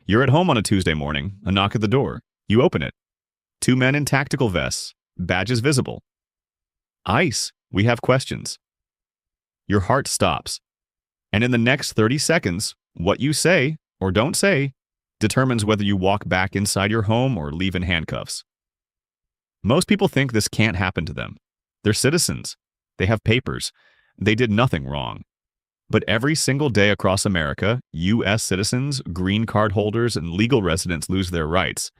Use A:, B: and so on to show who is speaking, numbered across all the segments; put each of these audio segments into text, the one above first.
A: You're at home on a Tuesday morning, a knock at the door. You open it. Two men in tactical vests, badges visible. ICE, we have questions. Your heart stops. And in the next 30 seconds, what you say or don't say determines whether you walk back inside your home or leave in handcuffs. Most people think this can't happen to them. They're citizens. They have papers. They did nothing wrong. But every single day across America, U.S. citizens, green card holders, and legal residents lose their rights.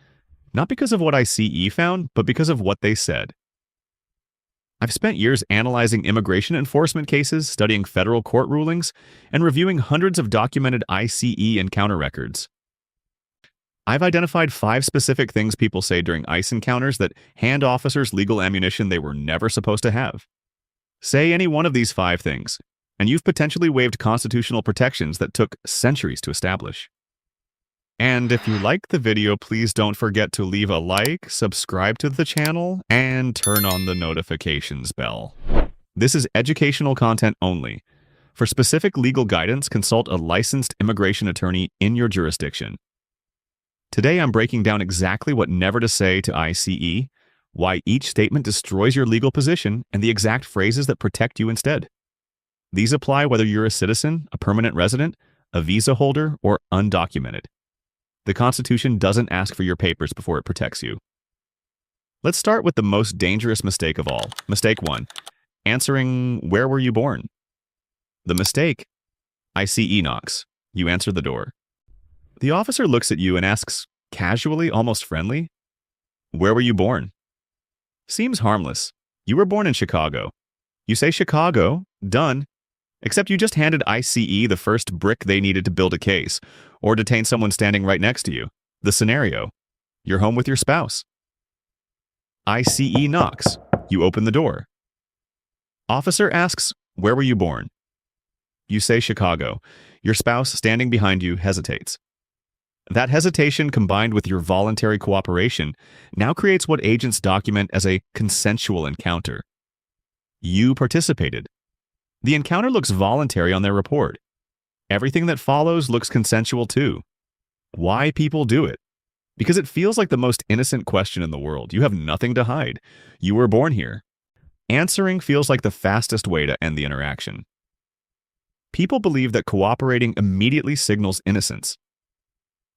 A: Not because of what ICE found, but because of what they said. I've spent years analyzing immigration enforcement cases, studying federal court rulings, and reviewing hundreds of documented ICE encounter records. I've identified 5 specific things people say during ICE encounters that hand officers legal ammunition they were never supposed to have. Say any one of these 5 things, and you've potentially waived constitutional protections that took centuries to establish. And if you like the video, please don't forget to leave a like, subscribe to the channel, and turn on the notifications bell. This is educational content only. For specific legal guidance, consult a licensed immigration attorney in your jurisdiction. Today, I'm breaking down exactly what never to say to ICE, why each statement destroys your legal position, and the exact phrases that protect you instead. These apply whether you're a citizen, a permanent resident, a visa holder, or undocumented. The Constitution doesn't ask for your papers before it protects you. Let's start with the most dangerous mistake of all. Mistake 1. Answering, "Where were you born?" The mistake. ICE knocks. You answer the door. The officer looks at you and asks, casually, almost friendly, "Where were you born?" Seems harmless. You were born in Chicago. You say Chicago, done. Except you just handed ICE the first brick they needed to build a case, or detain someone standing right next to you. The scenario. You're home with your spouse. ICE knocks. You open the door. Officer asks, "Where were you born?" You say Chicago. Your spouse, standing behind you, hesitates. That hesitation, combined with your voluntary cooperation, now creates what agents document as a consensual encounter. You participated. The encounter looks voluntary on their report. Everything that follows looks consensual too. Why people do it? Because it feels like the most innocent question in the world. You have nothing to hide. You were born here. Answering feels like the fastest way to end the interaction. People believe that cooperating immediately signals innocence.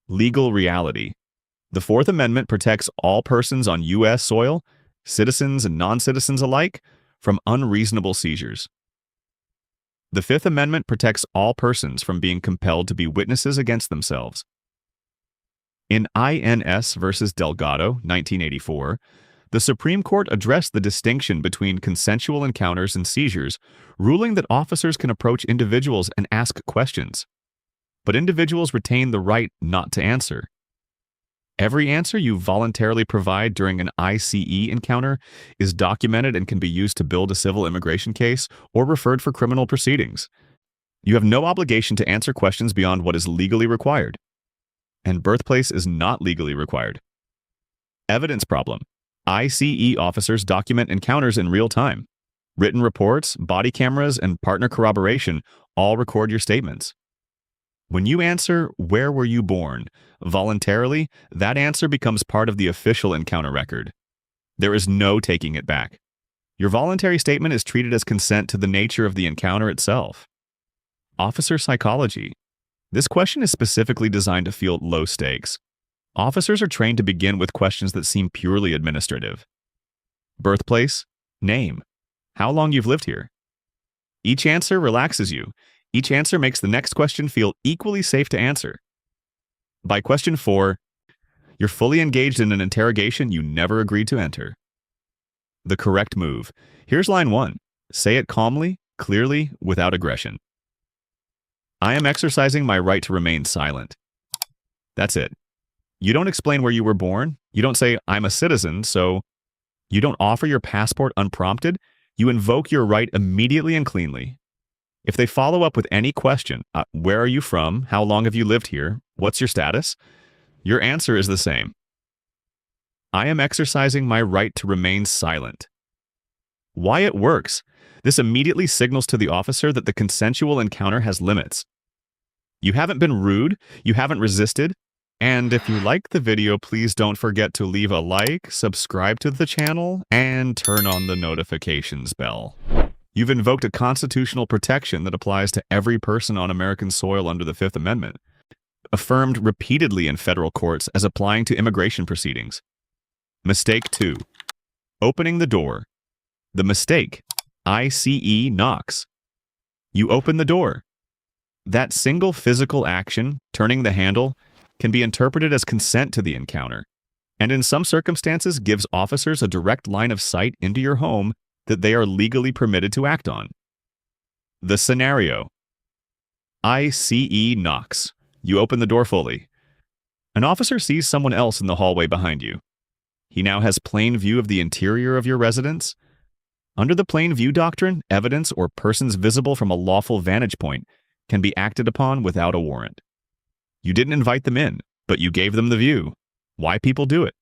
A: Legal reality. The Fourth Amendment protects all persons on U.S. soil, citizens and non-citizens alike, from unreasonable seizures. The Fifth Amendment protects all persons from being compelled to be witnesses against themselves. In INS versus Delgado, 1984, the Supreme Court addressed the distinction between consensual encounters and seizures, ruling that officers can approach individuals and ask questions. But individuals retain the right not to answer. Every answer you voluntarily provide during an ICE encounter is documented and can be used to build a civil immigration case or referred for criminal proceedings. You have no obligation to answer questions beyond what is legally required. And birthplace is not legally required. Evidence problem. ICE officers document encounters in real time. Written reports, body cameras, and partner corroboration all record your statements. When you answer, "Where were you born?" voluntarily, that answer becomes part of the official encounter record. There is no taking it back. Your voluntary statement is treated as consent to the nature of the encounter itself. Officer psychology. This question is specifically designed to feel low stakes. Officers are trained to begin with questions that seem purely administrative. Birthplace, name, how long you've lived here. Each answer relaxes you. Each answer makes the next question feel equally safe to answer. By question 4, you're fully engaged in an interrogation you never agreed to enter. The correct move. Here's line 1. Say it calmly, clearly, without aggression. I am exercising my right to remain silent. That's it. You don't explain where you were born. You don't say, "I'm a citizen," so you don't offer your passport unprompted. You invoke your right immediately and cleanly. If they follow up with any question, where are you from? How long have you lived here? What's your status? Your answer is the same. I am exercising my right to remain silent. Why it works. This immediately signals to the officer that the consensual encounter has limits. You haven't been rude. You haven't resisted. And if you like the video, please don't forget to leave a like, subscribe to the channel, and turn on the notifications bell. You've invoked a constitutional protection that applies to every person on American soil under the Fifth Amendment, affirmed repeatedly in federal courts as applying to immigration proceedings. Mistake 2. Opening the door. The mistake, ICE, knocks. You open the door. That single physical action, turning the handle, can be interpreted as consent to the encounter, and in some circumstances gives officers a direct line of sight into your home that they are legally permitted to act on. The scenario, ICE knocks. You open the door fully. An officer sees someone else in the hallway behind you. He now has plain view of the interior of your residence. Under the plain view doctrine, evidence or persons visible from a lawful vantage point can be acted upon without a warrant. You didn't invite them in, but you gave them the view. Why people do it?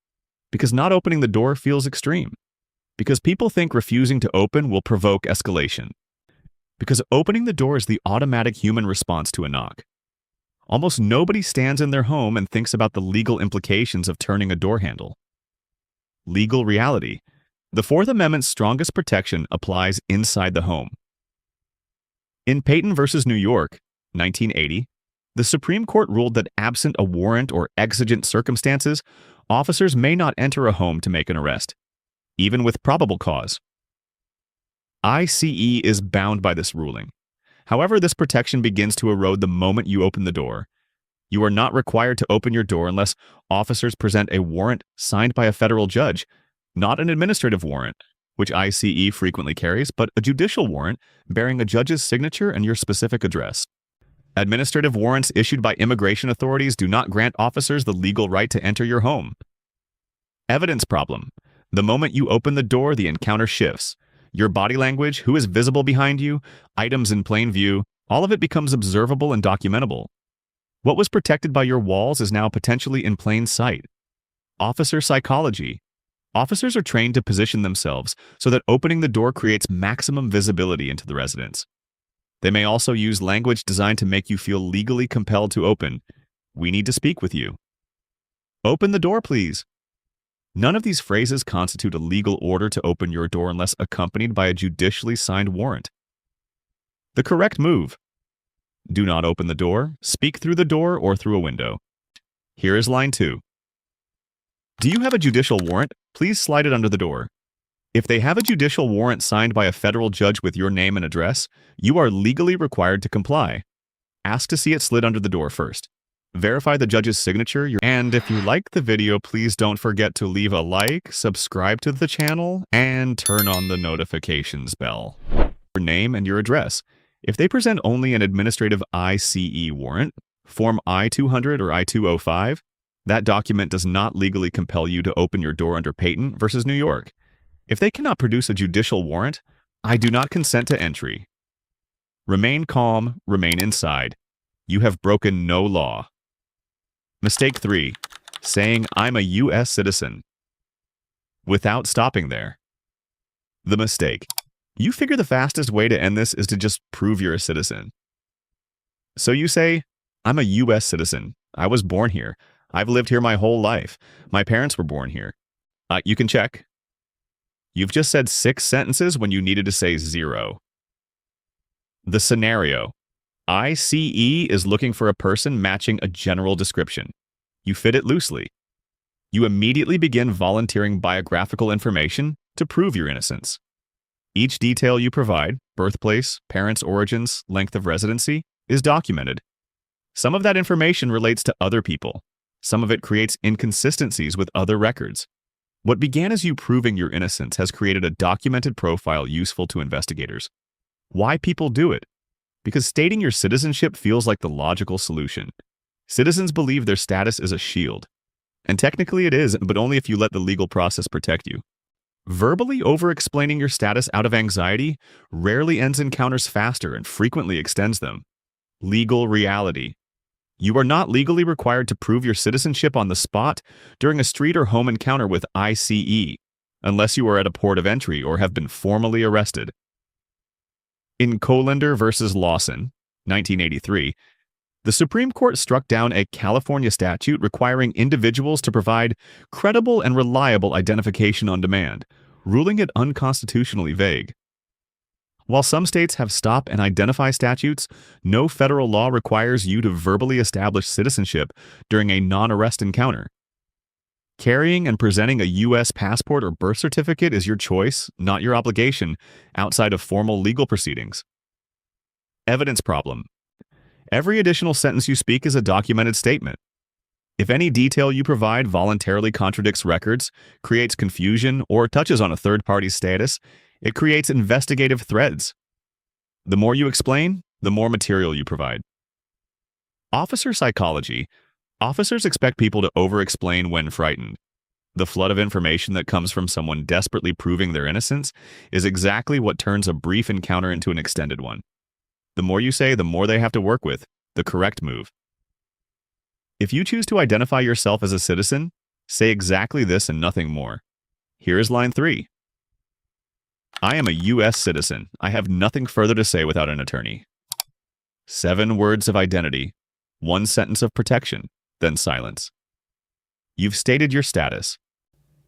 A: Because not opening the door feels extreme. Because people think refusing to open will provoke escalation. Because opening the door is the automatic human response to a knock. Almost nobody stands in their home and thinks about the legal implications of turning a door handle. Legal reality. The Fourth Amendment's strongest protection applies inside the home. In Payton v. New York, 1980, the Supreme Court ruled that absent a warrant or exigent circumstances, officers may not enter a home to make an arrest, even with probable cause. ICE is bound by this ruling. However, this protection begins to erode the moment you open the door. You are not required to open your door unless officers present a warrant signed by a federal judge, not an administrative warrant, which ICE frequently carries, but a judicial warrant bearing a judge's signature and your specific address. Administrative warrants issued by immigration authorities do not grant officers the legal right to enter your home. Evidence problem. The moment you open the door, the encounter shifts. Your body language, who is visible behind you, items in plain view, all of it becomes observable and documentable. What was protected by your walls is now potentially in plain sight. Officer psychology. Officers are trained to position themselves so that opening the door creates maximum visibility into the residence. They may also use language designed to make you feel legally compelled to open. We need to speak with you. Open the door, please. None of these phrases constitute a legal order to open your door unless accompanied by a judicially signed warrant. The correct move. Do not open the door, speak through the door, or through a window. Here is line 2. Do you have a judicial warrant? Please slide it under the door. If they have a judicial warrant signed by a federal judge with your name and address, you are legally required to comply. Ask to see it slid under the door first. Verify the judge's signature. And if you like the video, please don't forget to leave a like, subscribe to the channel, and turn on the notifications bell. Your name and your address. If they present only an administrative ICE warrant, Form I-200 or I-205, that document does not legally compel you to open your door under Payton v. New York. If they cannot produce a judicial warrant, I do not consent to entry. Remain calm, remain inside. You have broken no law. Mistake 3. Saying, I'm a U.S. citizen. Without stopping there. The mistake. You figure the fastest way to end this is to just prove you're a citizen. So you say, I'm a U.S. citizen. I was born here. I've lived here my whole life. My parents were born here. You can check. You've just said 6 sentences when you needed to say 0. The scenario. ICE is looking for a person matching a general description. You fit it loosely. You immediately begin volunteering biographical information to prove your innocence. Each detail you provide, birthplace, parents' origins, length of residency, is documented. Some of that information relates to other people. Some of it creates inconsistencies with other records. What began as you proving your innocence has created a documented profile useful to investigators. Why people do it? Because stating your citizenship feels like the logical solution. Citizens believe their status is a shield. And technically it is, but only if you let the legal process protect you. Verbally over-explaining your status out of anxiety rarely ends encounters faster and frequently extends them. Legal reality. You are not legally required to prove your citizenship on the spot during a street or home encounter with ICE, unless you are at a port of entry or have been formally arrested. In Colander v. Lawson, 1983, The Supreme Court struck down a California statute requiring individuals to provide credible and reliable identification on demand, ruling it unconstitutionally vague. While some states have stop and identify statutes, no federal law requires you to verbally establish citizenship during a non-arrest encounter. Carrying and presenting a U.S. passport or birth certificate is your choice, not your obligation, outside of formal legal proceedings. Evidence problem. Every additional sentence you speak is a documented statement. If any detail you provide voluntarily contradicts records, creates confusion, or touches on a third party's status, it creates investigative threads. The more you explain, the more material you provide. Officer psychology. Officers expect people to over-explain when frightened. The flood of information that comes from someone desperately proving their innocence is exactly what turns a brief encounter into an extended one. The more you say, the more they have to work with. The correct move. If you choose to identify yourself as a citizen, say exactly this and nothing more. Here is line 3. I am a U.S. citizen. I have nothing further to say without an attorney. 7 words of identity. 1 sentence of protection. Then silence. You've stated your status.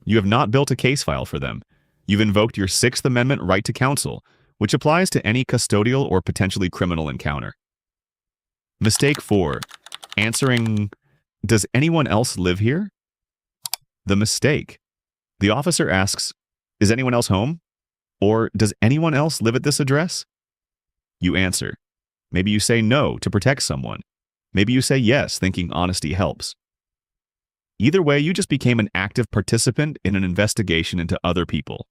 A: You have not built a case file for them. You've invoked your 6th Amendment right to counsel, which applies to any custodial or potentially criminal encounter. Mistake 4. Answering, does anyone else live here? The mistake. The officer asks, is anyone else home? Or does anyone else live at this address? You answer. Maybe you say no to protect someone. Maybe you say yes, thinking honesty helps. Either way, you just became an active participant in an investigation into other people.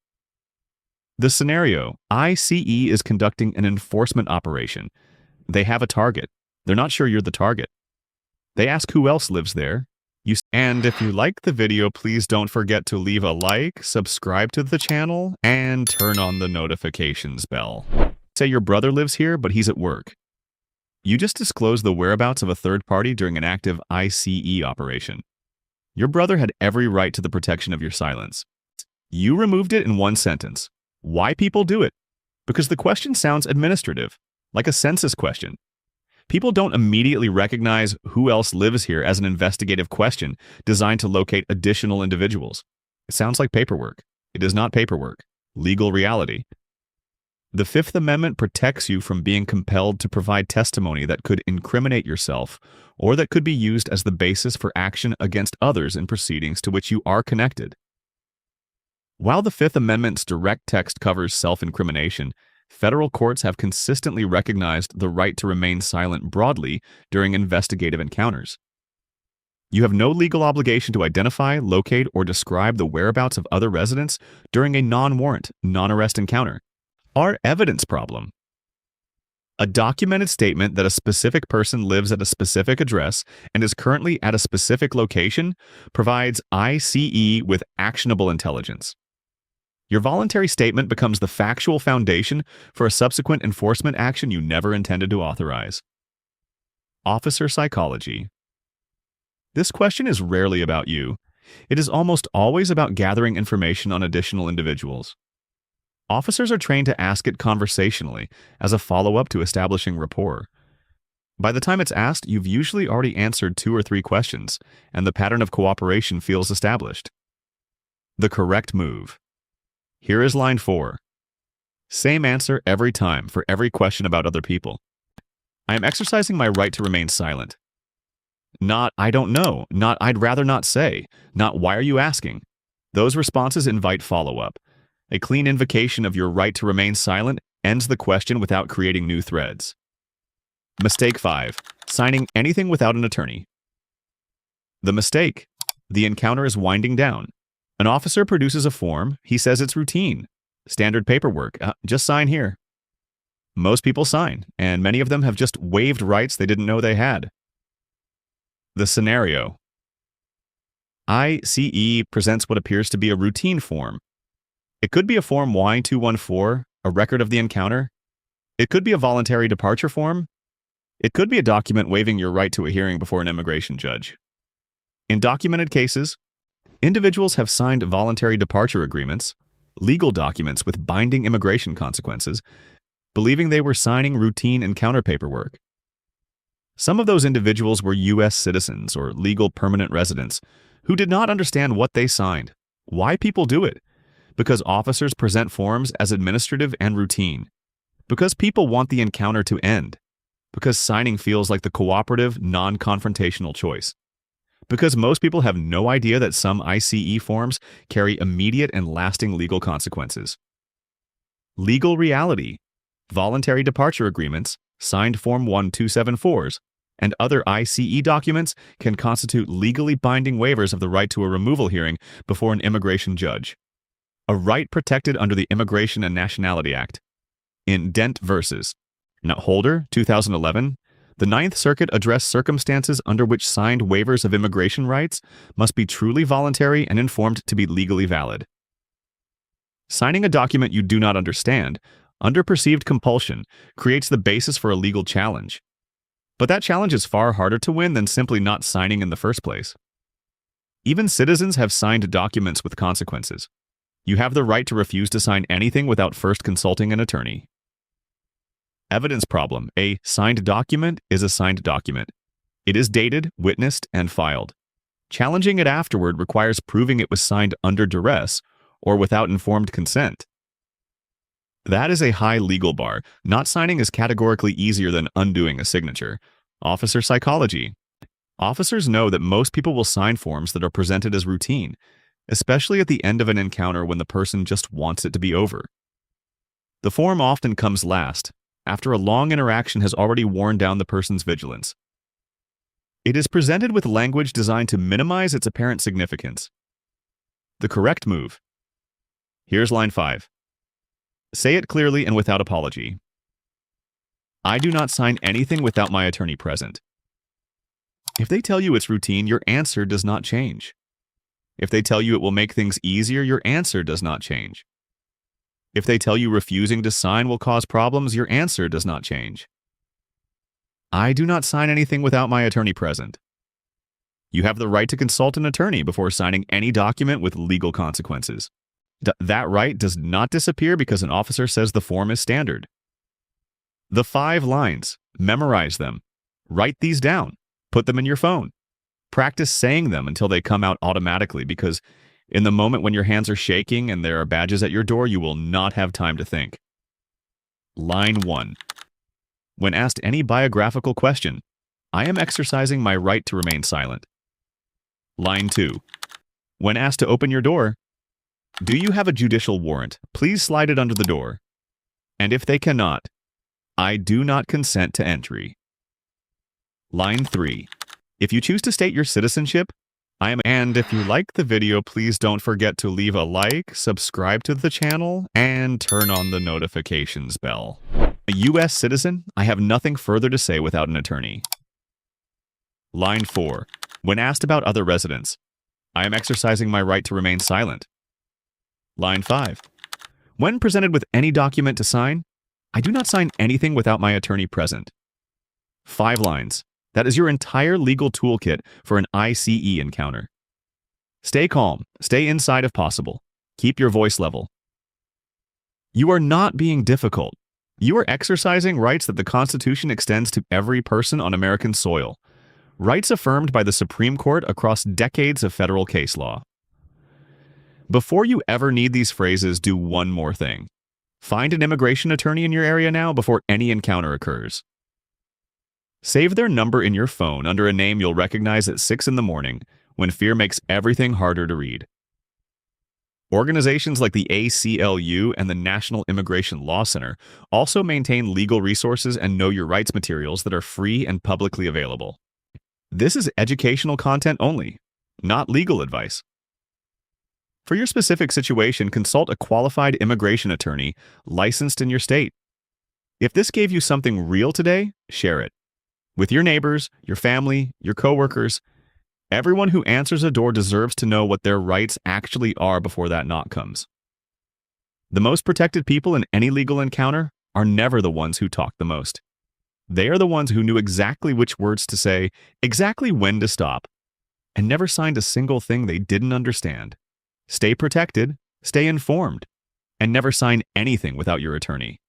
A: The scenario, ICE is conducting an enforcement operation. They have a target. They're not sure you're the target. They ask who else lives there. And if you like the video, please don't forget to leave a like, subscribe to the channel, and turn on the notifications bell. Say your brother lives here, but he's at work. You just disclosed the whereabouts of a third party during an active ICE operation. Your brother had every right to the protection of your silence. You removed it in 1 sentence. Why people do it? Because the question sounds administrative, like a census question. People don't immediately recognize who else lives here as an investigative question designed to locate additional individuals. It sounds like paperwork. It is not paperwork. Legal reality. The 5th Amendment protects you from being compelled to provide testimony that could incriminate yourself or that could be used as the basis for action against others in proceedings to which you are connected. While the 5th Amendment's direct text covers self-incrimination, federal courts have consistently recognized the right to remain silent broadly during investigative encounters. You have no legal obligation to identify, locate, or describe the whereabouts of other residents during a non-warrant, non-arrest encounter. Our evidence problem. A documented statement that a specific person lives at a specific address and is currently at a specific location provides ICE with actionable intelligence. Your voluntary statement becomes the factual foundation for a subsequent enforcement action you never intended to authorize. Officer psychology. This question is rarely about you. It is almost always about gathering information on additional individuals. Officers are trained to ask it conversationally as a follow-up to establishing rapport. By the time it's asked, you've usually already answered 2 or 3 questions, and the pattern of cooperation feels established. The correct move. Here is line 4. Same answer every time for every question about other people. I am exercising my right to remain silent. Not, I don't know. Not, I'd rather not say. Not, why are you asking? Those responses invite follow-up. A clean invocation of your right to remain silent ends the question without creating new threads. Mistake 5. Signing anything without an attorney. The mistake. The encounter is winding down. An officer produces a form. He says it's routine. Standard paperwork. Just sign here. Most people sign, and many of them have just waived rights they didn't know they had. The scenario. ICE presents what appears to be a routine form. It could be a Form Y-214, a record of the encounter. It could be a voluntary departure form. It could be a document waiving your right to a hearing before an immigration judge. In documented cases, individuals have signed voluntary departure agreements, legal documents with binding immigration consequences, believing they were signing routine encounter paperwork. Some of those individuals were U.S. citizens or legal permanent residents who did not understand what they signed. Why people do it? Because officers present forms as administrative and routine. Because people want the encounter to end. Because signing feels like the cooperative, non-confrontational choice. Because most people have no idea that some ICE forms carry immediate and lasting legal consequences. Legal reality. Voluntary departure agreements, signed Form 1274s, and other ICE documents can constitute legally binding waivers of the right to a removal hearing before an immigration judge. A right protected under the Immigration and Nationality Act. In Dent vs. Holder, 2011, the Ninth Circuit addressed circumstances under which signed waivers of immigration rights must be truly voluntary and informed to be legally valid. Signing a document you do not understand, under perceived compulsion, creates the basis for a legal challenge. But that challenge is far harder to win than simply not signing in the first place. Even citizens have signed documents with consequences. You have the right to refuse to sign anything without first consulting an attorney. Evidence problem. A signed document is a signed document. It is dated, witnessed, and filed. Challenging it afterward requires proving it was signed under duress or without informed consent. That is a high legal bar. Not signing is categorically easier than undoing a signature. Officer psychology. Officers know that most people will sign forms that are presented as routine, especially at the end of an encounter when the person just wants it to be over. The form often comes last, after a long interaction has already worn down the person's vigilance. It is presented with language designed to minimize its apparent significance. The correct move. Here's line 5. Say it clearly and without apology. I do not sign anything without my attorney present. If they tell you it's routine, your answer does not change. If they tell you it will make things easier, your answer does not change. If they tell you refusing to sign will cause problems, your answer does not change. I do not sign anything without my attorney present. You have the right to consult an attorney before signing any document with legal consequences. That right does not disappear because an officer says the form is standard. The 5 lines. Memorize them. Write these down. Put them in your phone. Practice saying them until they come out automatically because in the moment when your hands are shaking and there are badges at your door, you will not have time to think. Line 1. When asked any biographical question, I am exercising my right to remain silent. Line 2. When asked to open your door, do you have a judicial warrant? Please slide it under the door. And if they cannot, I do not consent to entry. Line 3. If you choose to state your citizenship, and if you like the video, please don't forget to leave a like, subscribe to the channel, and turn on the notifications bell. A U.S. citizen, I have nothing further to say without an attorney. Line 4. When asked about other residents, I am exercising my right to remain silent. Line 5. When presented with any document to sign, I do not sign anything without my attorney present. 5 lines. That is your entire legal toolkit for an ICE encounter. Stay calm. Stay inside if possible. Keep your voice level. You are not being difficult. You are exercising rights that the Constitution extends to every person on American soil. Rights affirmed by the Supreme Court across decades of federal case law. Before you ever need these phrases, do one more thing. Find an immigration attorney in your area now before any encounter occurs. Save their number in your phone under a name you'll recognize at 6 in the morning when fear makes everything harder to read. Organizations like the ACLU and the National Immigration Law Center also maintain legal resources and know your rights materials that are free and publicly available. This is educational content only, not legal advice. For your specific situation, consult a qualified immigration attorney licensed in your state. If this gave you something real today, share it. With your neighbors, your family, your coworkers, everyone who answers a door deserves to know what their rights actually are before that knock comes. The most protected people in any legal encounter are never the ones who talk the most. They are the ones who knew exactly which words to say, exactly when to stop, and never signed a single thing they didn't understand. Stay protected, stay informed, and never sign anything without your attorney.